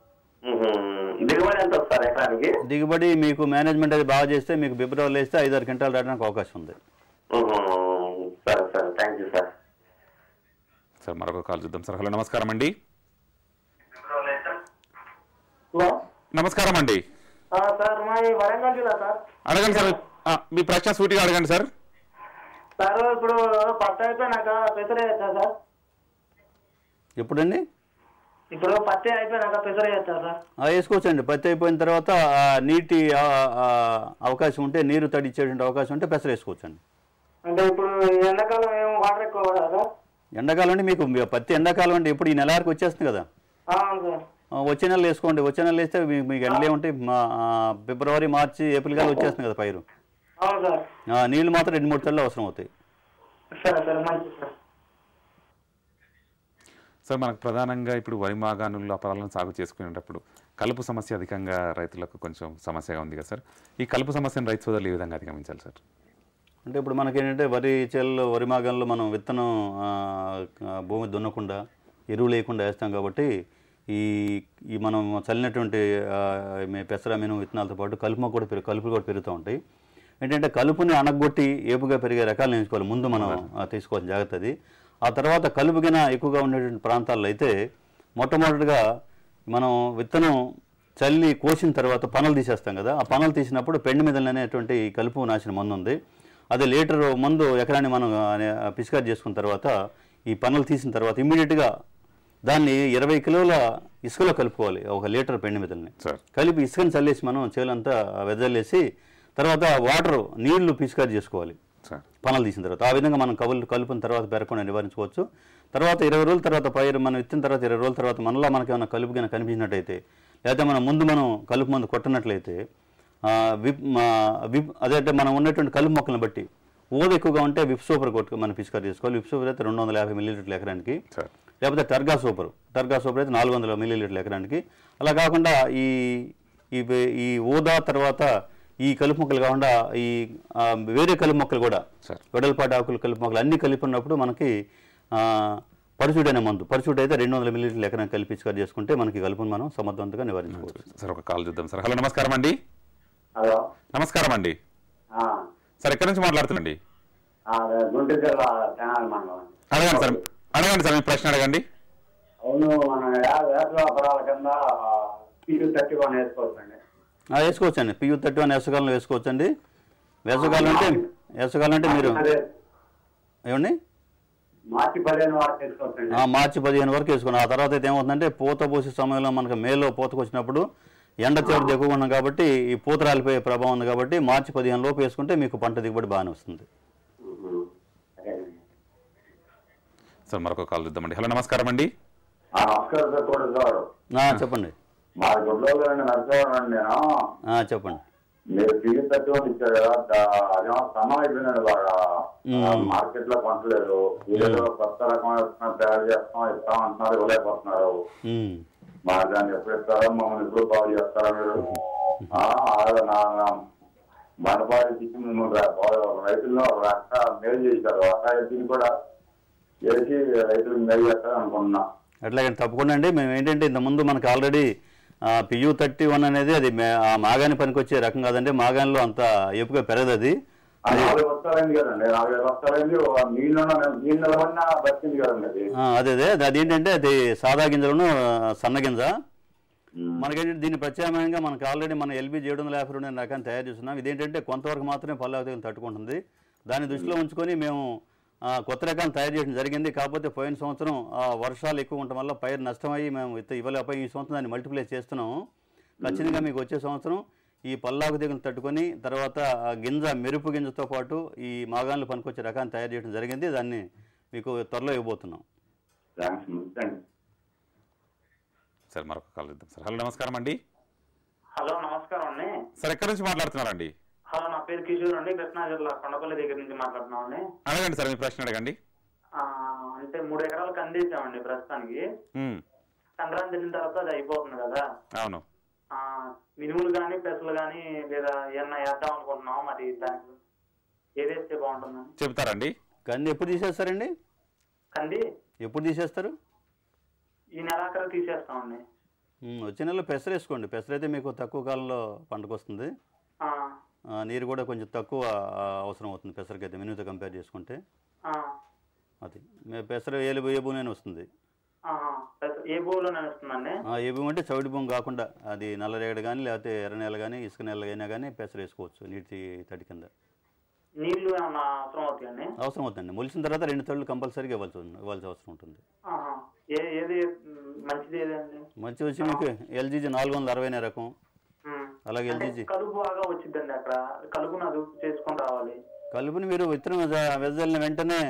దిగుబడి మీకు మేనేజ్మెంట్ అది బాగా చేస్తే మీకు ఫిబ్రవరిలో వేస్తే 5-6 క్వింటాలు రావడానికి అవకాశం ఉంది. సార్ మరొక కాల్ చూద్దాం సార్. హలో నమస్కారం అండి. నమస్కారం అండి. సార్ మాది వరంగల్ జిల్లా సార్. అడగండి సార్, మీ ప్రశ్న సూటిగా అడగండి సార్. సార్ ఇప్పుడు పట్ట అయిపోయినాక పెసర వేస్తా సార్. ఎప్పుడండి? ఇప్పుడు పత్తి అయిపోయినాక పెసర చేస్తారు సార్. వేసుకోవచ్చండి. పత్తి అయిపోయిన తర్వాత నీటి అవకాశం ఉంటే, నీరు తడిచ్చేటువంటి అవకాశం ఉంటే పెసర వేసుకోవచ్చండి. అంటే ఇప్పుడు ఎండాకాలం ఏమో వాటర్ ఎక్కువ పడాలా? ఎండాకాలం అంటే మీకు పత్తి ఎండాకాలం అంటే ఇప్పుడు ఈ నెల వరకు వచ్చేస్తుంది కదా. వచ్చే నెలలో వేసుకోండి. వచ్చే నెలలో వేస్తే మీకు ఎండలే ఉంటాయి. ఫిబ్రవరి, మార్చి, ఏప్రిల్ కాలం వచ్చేస్తుంది కదా పైరు. నీళ్ళు మాత్రం 2-3 తళ్ళు అవసరం అవుతాయి. సార్ మనకు ప్రధానంగా ఇప్పుడు వరి మాగాణుల్లో అపరాలను సాగు చేసుకునేటప్పుడు కలుపు సమస్య అధికంగా రైతులకు కొంచెం సమస్యగా ఉంది కదా సార్. ఈ కలుపు సమస్యను రైతు సోదరులు ఏ విధంగా అధిగమించాలి సార్? అంటే ఇప్పుడు మనకేంటంటే వరి చేలలో, వరి మాగాణంలో మనం విత్తనం భూమి దున్నకుండా ఎరువు లేకుండా వేస్తాం కాబట్టి ఈ మనం చల్లినటువంటి పెసర మినుము విత్తనాలతో పాటు కలుపులు కూడా పెరుగుతూ ఉంటాయి. ఏంటంటే కలుపుని అణగొట్టి ఏపుగా పెరిగే రకాలను ఎంచుకోవాలి. ముందు మనం తీసుకోవాల్సిన జాగ్రత్త అది. ఆ తర్వాత కలుపుగిన ఎక్కువగా ఉండేటువంటి ప్రాంతాల్లో అయితే మొట్టమొదటిగా మనం విత్తనం చల్లి కోసిన తర్వాత పనలు తీసేస్తాం కదా. ఆ పనలు తీసినప్పుడు పెండు మిదలు అనేటువంటి కలుపు నాశన మందు ఉంది. అదే లీటర్ మందు ఎకరాన్ని మనం పిచికారీ చేసుకున్న తర్వాత ఈ పనలు తీసిన తర్వాత ఇమ్మీడియట్గా దాన్ని 20 కిలోల ఇసుకలో కలుపుకోవాలి. 1 లీటర్ పెండు మిదల్ని కలిపి ఇసుకని చల్లేసి మనం చేలంతా వెదజల్లేసి తర్వాత నీళ్లు పిచికారీ చేసుకోవాలి పనలు తీసిన తర్వాత. ఆ విధంగా మనం కలుపున తర్వాత పెరగకుండా నివారించుకోవచ్చు. తర్వాత 20 రోజుల తర్వాత పైరు మనం ఇచ్చిన తర్వాత 20 రోజుల తర్వాత మనలో మనకి ఏమైనా కలుపు కింద కనిపించినట్టయితే, లేకపోతే మనం కలుపు మందు కొట్టినట్లయితే అదే మనం ఉన్నటువంటి కలుపు మొక్కలను బట్టి ఊద ఎక్కువగా ఉంటే విప్ సూపర్ మనం పిచికారీ చేసుకోవాలి. విప్ సూపర్ అయితే 250 మిల్లీలీటర్ల ఎకరానికి, లేకపోతే టర్గా సూపర్ అయితే 400 మిల్లీలీటర్ల ఎకరానికి. అలా కాకుండా ఈ ఊదా తర్వాత ఈ కలుపు మొక్కలు కాకుండా ఈ వేరే కలుపు మొక్కలు కూడా వెడల్పాటి ఆకులు కలుపు మొక్కలు అన్నీ కలిపినప్పుడు మనకి పరుచూట్ అనే మందు అయితే 200 మిల్లీలీటర్ల ఎకరానికి కలిపి పిచికారీ చేసుకుంటే మనకి కలుపును మనం సమర్థవంతంగా నివారించుకోవచ్చు. సార్ ఒక కాల్ చూద్దాం సార్. హలో, నమస్కారం అండి. హలో, నమస్కారం అండి. సార్ ఎక్కడి నుంచి మాట్లాడుతున్నాండి? గుంటూరు జిల్లా తెనాలి మండలం. అడగండి సార్, మీ ప్రశ్న అడగండి. అవును, మన వేసవిపరాల కింద PU31 వేసుకోవచ్చండి. వేసుకోవచ్చండి. PU31 వేసవకాలంలో వేసుకోవచ్చండి. వేసవకాలం అంటే మీరు ఏమండి మార్చి 15 వరకు వేసుకోవచ్చండి. మార్చి 15 వరకు వేసుకోండి. ఆ తర్వాత అయితే ఏమవుతుందంటే పూత పోసే సమయంలో మనకు మేలో పూతకు వచ్చినప్పుడు ఎండ తీవ్రత ఎక్కువగా ఉన్నాం కాబట్టి ఈ పూత రాలిపోయే ప్రభావం ఉంది కాబట్టి మార్చి 15 లోపు వేసుకుంటే మీకు పంట దిగుబడి బాగానే వస్తుంది. సార్ మరొక కాల్ చూద్దామండి. హలో, నమస్కారం అండి. చెప్పండి. మా గుడ్లో నడుచుకోవడం అండి నేను. చెప్పండి. మీరు PU31 ఇచ్చారు కదా, అదేమో సమానం అయిపోయిందండి బాగా. మార్కెట్ లో పంటలేదు. ఏదో కొత్త రకం తయారు చేస్తాం ఇస్తాం అంటున్నారు, ఇవ్వలేకపోతున్నారు. మరి దాన్ని ఎప్పుడు ఇస్తారో, మమ్మల్ని ఎప్పుడు బాగు చేస్తారా మీరు? మనపాటి రైతుల్లో రక్ష మేలు చేశారు. దీన్ని కూడా చేసి రైతులకు మేలు చేస్తారని అనుకుంటున్నా. అట్లాగే తప్పకుండా అండి. మేము ఏంటంటే ఇంతకుముందు మనకు ఆల్రెడీ PU31 అనేది అది మాగాని పనికి వచ్చే రకం కాదండి. మాగానిలో అంత ఏపుగా పెరగదు అది. అదే అదేంటంటే అది సాదా గింజలను సన్న గింజ. మనకేంటంటే దీన్ని ప్రత్యామ్నాయంగా మనకు ఆల్రెడీ మన LB 752 అనే రకాన్ని తయారు చేస్తున్నాం. ఇదేంటంటే కొంతవరకు మాత్రమే పల్లాకు తెగులు తట్టుకుంటుంది. దాన్ని దృష్టిలో ఉంచుకొని మేము కొత్త రకాలను తయారు చేయడం జరిగింది. కాకపోతే పోయిన సంవత్సరం వర్షాలు ఎక్కువ ఉండటం వల్ల పైరు నష్టమయ్యి మేము ఇవ్వలేకపోయి ఈ సంవత్సరం దాన్ని మల్టిప్లై చేస్తున్నాము. ఖచ్చితంగా మీకు వచ్చే సంవత్సరం ఈ పల్లాకు తెగులు తట్టుకొని తర్వాత గింజ మెరుపు గింజతో పాటు ఈ మాగాన్లు పనికొచ్చే రకాన్ని తయారు చేయడం జరిగింది. దాన్ని మీకు త్వరలో ఇవ్వబోతున్నాం. సార్ మరొక కాల్ ఇద్దాం సార్. హలో, నమస్కారం అండి. హలో, నమస్కారం అండి. సార్ ఎక్కడి నుంచి మాట్లాడుతున్నారండి? హలో, నా పేరు కిషోర్ అండి. కృష్ణా జిల్లా కొండపల్లి దగ్గర నుంచి మాట్లాడుతున్నాం అండి. అడగండి సార్, మీ ప్రశ్న అడగండి. అంటే 3 ఎకరాలకు అందించామండి ప్రస్తుతానికి. సంక్రాంతి తిన్న తర్వాత అది అయిపోతుంది కదా. అవును. మినుములు కానీ పెసలు కానీ లేదా ఏమన్నా వేద్దాం అనుకుంటున్నాం. మరి దానికి ఏదేస్తే బాగుంటుందని చెప్తారండి. కంది ఎప్పుడు తీసేస్తారండి? కంది ఎప్పుడు తీసేస్తారు? ఈ నెలాఖరు తీసేస్తామండి. వచ్చే నెలలో పెసరు వేసుకోండి. పెసరు అయితే మీకు తక్కువ కాలంలో పంటకు వస్తుంది. నీరు కూడా కొంచెం తక్కువ అవసరం అవుతుంది పెసరకైతే మినుముతో కంపేర్ చేసుకుంటే. అది పెసరు ఏ భూమి వస్తుంది. ఏ భూమిలోనే వస్తుందండి? ఏ భూమి అంటే చౌడి భూమి కాకుండా అది నల్ల రేగడి కానీ లేకపోతే ఎర్ర నేల కానీ ఇసుక నేల అయినా కానీ పెసరు వేసుకోవచ్చు నీటి తడి కింద. నీళ్లు ఏమన్నా అవసరం అవుతాయండి? అవసరం అవుతుంది. మొలిసిన తర్వాత 2 తళ్ళు కంపల్సరీగా ఇవ్వాల్సి అవసరం ఉంటుంది. ఏది మంచిది ఏదండి? మంచి వచ్చి మీకు ఎల్జీజీ 460 అనే రకం. అలాగే ఎల్జీజీ కలుపు బాగా వచ్చిందండి. అక్కడ కలుపును అదుపు చేసుకొని రావాలి. కలుపుని మీరు విత్తనం వెదజల్లిన వెంటనే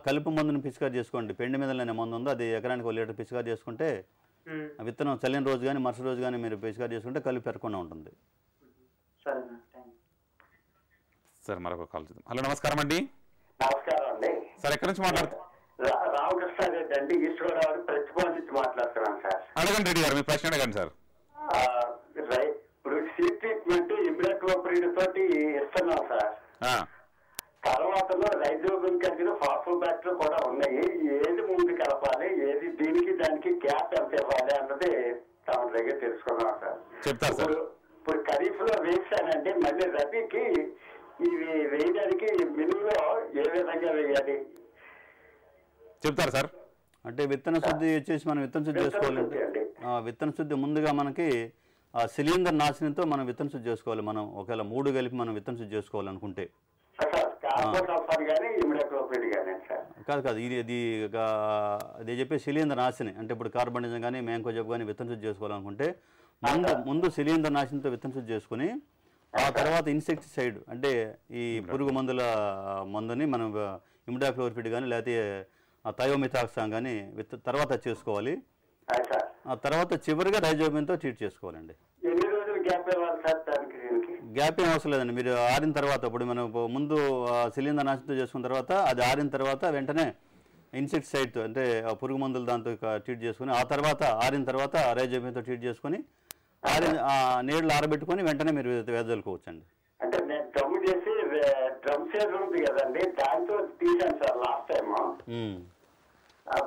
కలుపు మందుని పిచికారి చేసుకోండి. పెండి మీద మందు ఉందో అది ఎకరానికి 1 లీటర్ పిచికారి చేసుకుంటే విత్తనం చల్లిన రోజు కానీ మరుసటి రోజు కానీ మీరు పిచికారి చేసుకుంటే కలుపు పెరగకుండా ఉంటుంది. సార్ మరొక కాల్ చూద్దాం. హలో నమస్కారం అండి. నమస్కారం అండి. సార్ ఎక్కడి నుంచి మాట్లాడుతున్నారు? రామకృష్ణారెడ్డి అండి, ఈస్ట్ గోదావరి ప్రతిపాదన నుంచి మాట్లాడుతున్నాను సార్. అడగండి రెడ్డి గారు, మీ ప్రశ్న అడగండి సార్. ఇప్పుడు సీడ్ ట్రీట్మెంట్ ఇమ్యునోక్లోప్రిడ్ తోటి ఇస్తున్నాం సార్. తర్వాతలో రైజోబియం కలిగిన ఫాస్ఫోబ్యాక్టర్ కూడా ఉన్నాయి. ఏది ముందు కలపాలి, ఏది దీనికి దానికి గ్యాప్ ఎంత ఇవ్వాలి అన్నది తమ దగ్గర తెలుసుకున్నాం సార్. చెప్తారు సార్. ఇప్పుడు ఖరీఫ్ లో వేసానండి, మళ్ళీ రబీకి ఇవి వేయడానికి మినుములో ఏ విధంగా వేయాలి చెప్తారు సార్. అంటే విత్తన శుద్ధి వచ్చేసి మనం విత్తన శుద్ధి చేసుకోవాలంటే విత్తన శుద్ధి ముందుగా మనకి సిలిండర్ నాశనంతో మనం విత్తన శుద్ధి చేసుకోవాలి. మనం ఒకవేళ 3 కలిపి మనం విత్తన శుద్ధి చేసుకోవాలనుకుంటే కాదు ఇది చెప్పే సిలిండర్ నాశని అంటే ఇప్పుడు కార్బనిజం కానీ మ్యాంకోజబ్ కానీ విత్తన శుద్ధి చేసుకోవాలనుకుంటే ముందు సిలిండర్ నాశనంతో విత్తన శుద్ధి చేసుకుని ఆ తర్వాత ఇన్సెక్టిసైడ్ అంటే ఈ పురుగు మందుని మనం ఇమిడాక్లోర్పిడ్ కానీ లేకపోతే థయోమిథాక్సామ్ కానీ తర్వాత చేసుకోవాలి. ఆ తర్వాత చివరిగా రైజోబియంతో ట్రీట్ చేసుకోవాలండి. గ్యాప్ ఏం అవసరం లేదండి. మీరు ఆరిన తర్వాత ఇప్పుడు మనం ముందు సిలిండర్ నాశనంతో చేసుకున్న తర్వాత అది ఆరిన తర్వాత వెంటనే ఇన్సెక్టిసైడ్తో అంటే పురుగు మందులు దాంతో ట్రీట్ చేసుకుని ఆ తర్వాత ఆరిన తర్వాత రైజోబియంతో ట్రీట్ చేసుకుని నీళ్ళు ఆరబెట్టుకొని వెంటనే మీరు వెదజల్లుకోవచ్చండి. అంటే నేను డ్రమ్ చేసి డ్రమ్ సీడ్ ఉంది కదండి, దాంతో తీసాను సార్ లాస్ట్ టైం.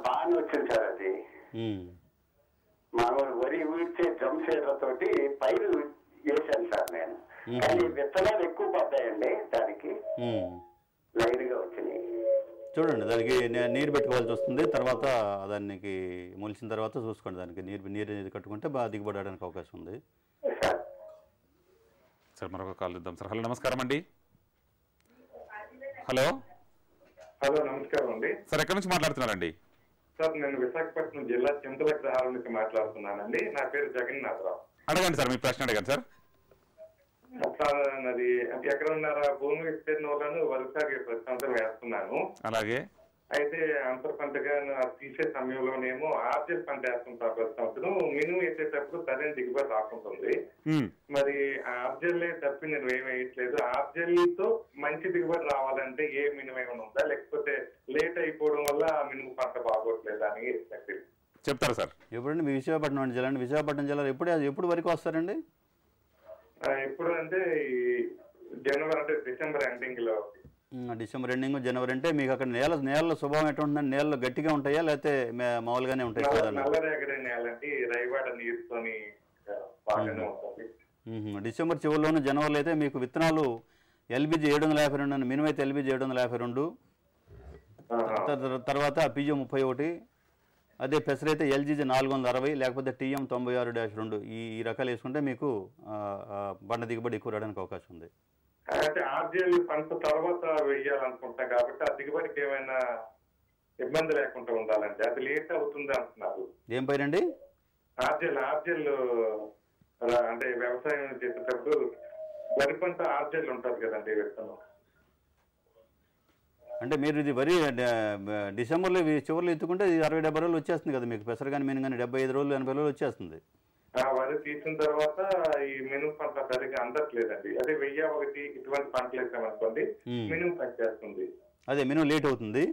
బాగానే వచ్చింది సార్ అది. మామూలు వరి ఊడ్చే డ్రమ్ సీడర్ తోటి పైరు వేసాను సార్ నేను. కానీ విత్తనాలు ఎక్కువ పడ్డాయండి, దానికి లైన్ గా వచ్చినాయి. చూడండి దానికి నీరు పెట్టుకోవాల్సి వస్తుంది. తర్వాత దానికి మొలిచిన తర్వాత చూసుకోండి, దానికి నీరు అనేది కట్టుకుంటే బాగా దిగుబడి అవడానికి అవకాశం ఉంది. సార్ మరొక కాల్ ఇద్దాం సార్. హలో నమస్కారం అండి. హలో నమస్కారం అండి. సార్ ఎక్కడి నుంచి మాట్లాడుతున్నారండి? సార్ నేను విశాఖపట్నం జిల్లా చింతలగ్రహారం నుంచి మాట్లాడుతున్నానండి. నా పేరు జగన్నాథరావు. అడగండి సార్, మీ ప్రశ్న అడగండి సార్. సార్ అది ఎకరన్నర భూమి విస్తీర్ణంలోనూ వరి సాగు ప్రతి సంవత్సరం వేస్తున్నాను. అలాగే అయితే అంతర పంటగా తీసే సమయంలోనేమో ఆర్జల్ పంట వేస్తుంటారు ప్రతి సంవత్సరం. మినుము వేసేటప్పుడు సరైన దిగుబడి రాకుంటుంది. మరి ఆర్జల్లే తప్పి నేను ఏమి వేయట్లేదు. ఆర్జల్తో మంచి దిగుబడి రావాలంటే ఏ మినుము ఏమైనా ఉందా, లేకపోతే లేట్ అయిపోవడం వల్ల మినుము పంట బాగోట్లేదా అని చెప్తారు సార్. ఎప్పుడండి మీ విశాఖపట్నం జిల్లా అండి? విశాఖపట్నం జిల్లాలో ఎప్పుడు వరకు వస్తారండి? ఎప్పుడు అంటే జనవరి అంటే డిసెంబర్ ఎండింగ్ లో. డిసెంబర్ ఎండింగ్ జనవరి అంటే మీకు అక్కడ నేల స్వభావం ఎట్లా ఉంటుందండి? నేలలు గట్టిగా ఉంటాయా లేకపోతే మామూలుగానే ఉంటాయి? నల్లరేగడి నేల అంటే రైవాడ నీరుతోని బాగానే ఉంటుంది. డిసెంబర్ చివరిలోను జనవరిలో అయితే మీకు విత్తనాలు ఎల్బిజి 752 అని మినిమం అయితే ఎల్బిజి 752, తర్వాత పిజి 31, అదే పెసరైతే ఎల్జీజీ 460 లేకపోతే టీఎం 96-2 ఈ రకాలు వేసుకుంటే మీకు పంట దిగుబడి ఎక్కువ రావడానికి అవకాశం ఉంది. అంటే ఆర్జీఎల్ పంట తర్వాత వేయాలనుకుంటా కాబట్టి ఆ దిగుబడికి ఏమైనా ఇబ్బంది లేకుండా ఉండాలంటే అది లేట్ అవుతుంది అంటున్నారు. ఏం పైరండి? ఆర్జీఎల్ అంటే వ్యవసాయం చేసేటప్పుడు వరి పంట ఆర్జీఎల్ ఉంటుంది కదండి విత్తనం. అంటే మీరు ఇది వరి డిసెంబర్లో చివరిలో ఎత్తుకుంటే 60-70 రోజులు వచ్చేస్తుంది కదా మీకు. పెసర కానీ మినుము కానీ 75 రోజులు 80 రోజులు వచ్చేస్తుంది. వరి తీసిన తర్వాత ఈ మినుము పంట సరిగ్గా అందట్లేదండి. అదే 1001 ఇటువంటి పంటలు వేసామనుకోండి మినుము పనిచేస్తుంది. అదే మినుము లేట్ అవుతుంది.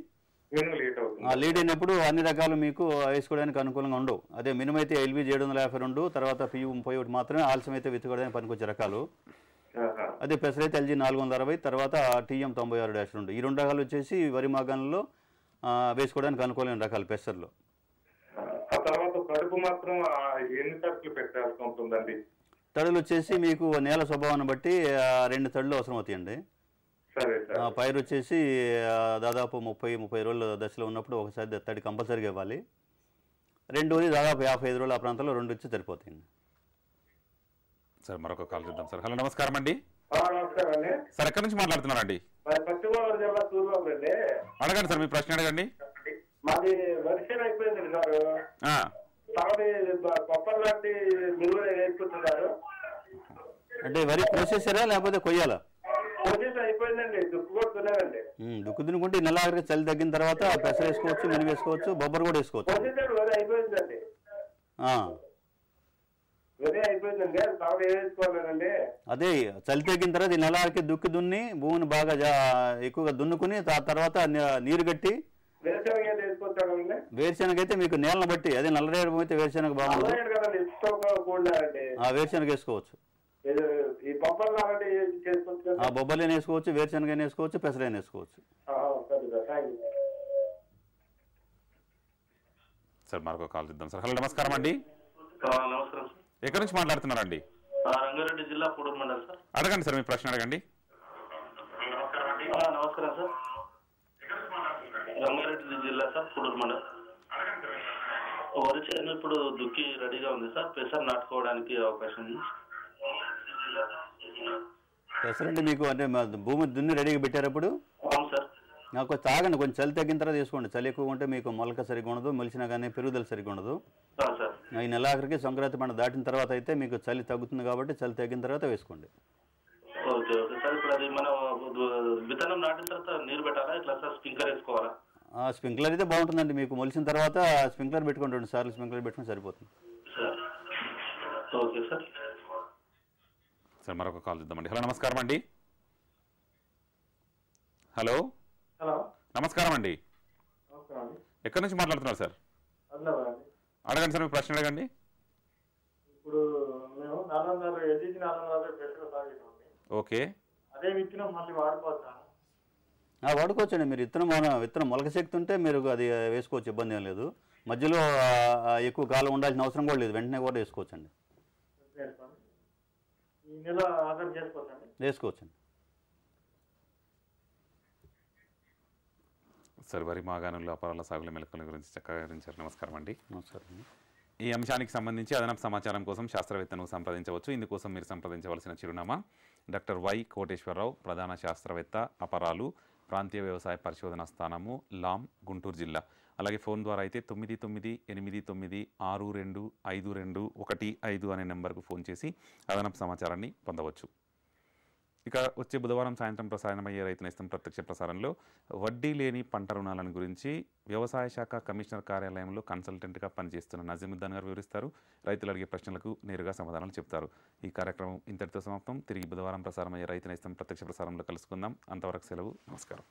లేట్ అయినప్పుడు అన్ని రకాలు మీకు వేసుకోవడానికి అనుకూలంగా ఉండవు. అదే మినుము అయితే ఎల్బిజి 752, తర్వాత పియు 31 మాత్రమే ఆలస్యం అయితే విత్తుకోవడానికి పనికొచ్చే రకాలు. అదే పెసరైతే ఎల్జీ 460, తర్వాత టీఎం 96-2 ఈ 2 రకాలు వచ్చేసి వరి మాగాణంలో వేసుకోవడానికి అనుకూలమైన రకాలు పెసర్లో. తడులు వచ్చేసి మీకు నేల స్వభావాన్ని బట్టి 2 తడులు అవసరం అవుతాయండి. పైరు వచ్చేసి దాదాపు 30 రోజుల దశలో ఉన్నప్పుడు ఒకసారి తడి కంపల్సరీగా ఇవ్వాలి. రెండోది దాదాపు 55 రోజులు ఆ ప్రాంతంలో 2 వచ్చి సరిపోతాయండి. సార్ మరొక కాల్ చూద్దాం సార్. హలో నమస్కారం అండి. నమస్కారం అండి. సార్ ఎక్కడి నుంచి మాట్లాడుతున్నారండి? పశ్చిమ గోదావరి జిల్లా తూర్పు అండి. అడగండి సార్, మీ ప్రశ్న అడగండి. మాది వర్షం అయిపోయిందండి సార్. కొప్పలు లాంటి నిలువ వేసుకుంటున్నారు. అంటే వరి కోసేసారా లేకపోతే కొయ్యాలా? కోసేసి అయిపోయిందండి, దుక్కు కూడా దున్నారండి. దుక్కు దున్నుకుంటే నెల ఆఖరికి చలి తగ్గిన తర్వాత పెసర వేసుకోవచ్చు, మినుము వేసుకోవచ్చు, బొబ్బరు కూడా వేసుకోవచ్చు. కోసేసాడు, వరి అయిపోయిందండి. వరి అయిపోయిందండి, తర్వాత ఏం వేసుకోవాలండి? అదే చలి తగ్గిన తర్వాత ఈ నెల ఆఖరికి దుక్కి దున్ని భూమిని బాగా ఎక్కువగా దున్నుకుని తర్వాత నీరు కట్టి వేరుశనగ అయితే మీకు నేలను బట్టి, అదే నల్లరేగడి అయితే వేరుశనగ బాగుంటుంది, వేరుశనగ వేసుకోవచ్చు. బొబ్బర్లైన వేసుకోవచ్చు, వేరుశనగ వేసుకోవచ్చు, పెసరైన వేసుకోవచ్చు. సార్ మరొక కాల్ ఇద్దాం సార్. హలో నమస్కారం అండి. నమస్కారం. ఎక్కడి నుంచి మాట్లాడుతున్నారండి? రంగారెడ్డి జిల్లా పూడూరు మండలం సార్. అడగండి సార్, మీ ప్రశ్న అడగండి. నమస్కారం సార్. రంగారెడ్డి జిల్లా సార్, పూడూరు మండలం. వరి చేను ఇప్పుడు దుక్కి రెడీగా ఉంది సార్, పెసర నాటుకోవడానికి అవకాశం ఉంది. పెసరండి మీకు అంటే భూమి దున్ని రెడీగా పెట్టారు అప్పుడు? అవును సార్. నాకు తాగండి, కొంచెం చలి తగ్గిన తర్వాత తీసుకోండి. చలి ఎక్కువ ఉంటే మీకు మొలక సరిగ్గా ఉండదు, మొలిచినా కానీ పెరుగుదల సరిగ్గా ఉండదు. ఈ నెల ఆఖరికి సంక్రాంతి పండుగ దాటిన తర్వాత అయితే మీకు చలి తగ్గుతుంది కాబట్టి చలి తగ్గిన తర్వాత వేసుకోండి. Okay okay sir. ఇప్పుడు అది మనం విత్తనం నాటిన తర్వాత నీరు పెట్టాలా, ఇట్లా సార్ స్ప్రింక్లర్ వేసుకోవాలా? స్ప్రింక్లర్ అయితే బాగుంటుందండి, మీకు మొలిచిన తర్వాత స్ప్రింక్లర్ పెట్టుకోండి, 2 సార్లు స్ప్రింక్లర్ పెట్టుకుని సరిపోతుంది. Okay sir. సార్ మరొక కాల్ ఇద్దామండి. హలో నమస్కారం అండి. హలో నమస్కారం అండి. ఎక్కడి నుంచి మాట్లాడుతున్నారు సార్? అడగండి సార్, మీ ప్రశ్న అడగండి. ఇప్పుడు మేము 450 ఓకే, అదే విత్తనం మళ్ళీ వాడుకోవచ్చా? వాడుకోవచ్చండి. మీరు విత్తనం మొలక శక్తి ఉంటే మీరు అది వేసుకోవచ్చు, ఇబ్బంది ఏం లేదు. మధ్యలో ఎక్కువ కాలం ఉండాల్సిన అవసరం కూడా లేదు, వెంటనే కూడా వేసుకోవచ్చండి. వేసుకోవచ్చండి. సార్ వరి మాగాణుల్లో అపరాల సాగుల మెలకుల గురించి చక్కగా వివరించారు. నమస్కారం అండి. నమస్కారం. ఈ అంశానికి సంబంధించి అదనపు సమాచారం కోసం శాస్త్రవేత్తను సంప్రదించవచ్చు. ఇందుకోసం మీరు సంప్రదించవలసిన చిరునామా డాక్టర్ వై కోటేశ్వరరావు, ప్రధాన శాస్త్రవేత్త, అపరాలు, ప్రాంతీయ వ్యవసాయ పరిశోధన స్థానము, లాం, గుంటూరు జిల్లా. అలాగే ఫోన్ ద్వారా అయితే 9989625215 అనే నెంబర్కు ఫోన్ చేసి అదనపు సమాచారాన్ని పొందవచ్చు. ఇక వచ్చే బుధవారం సాయంత్రం ప్రసారమయ్యే రైతు నేస్తం ప్రత్యక్ష ప్రసారంలో వడ్డీ లేని పంట రుణాలను గురించి వ్యవసాయ శాఖ కమిషనర్ కార్యాలయంలో కన్సల్టెంట్గా పనిచేస్తున్న నజీముద్దీన్ గారు వివరిస్తారు. రైతులు అడిగే ప్రశ్నలకు నేరుగా సమాధానాలు చెప్తారు. ఈ కార్యక్రమం ఇంతటితో సమాప్తం. తిరిగి బుధవారం ప్రసారమయ్యే రైతు నేస్తం ప్రత్యక్ష ప్రసారంలో కలుసుకుందాం. అంతవరకు సెలవు. నమస్కారం.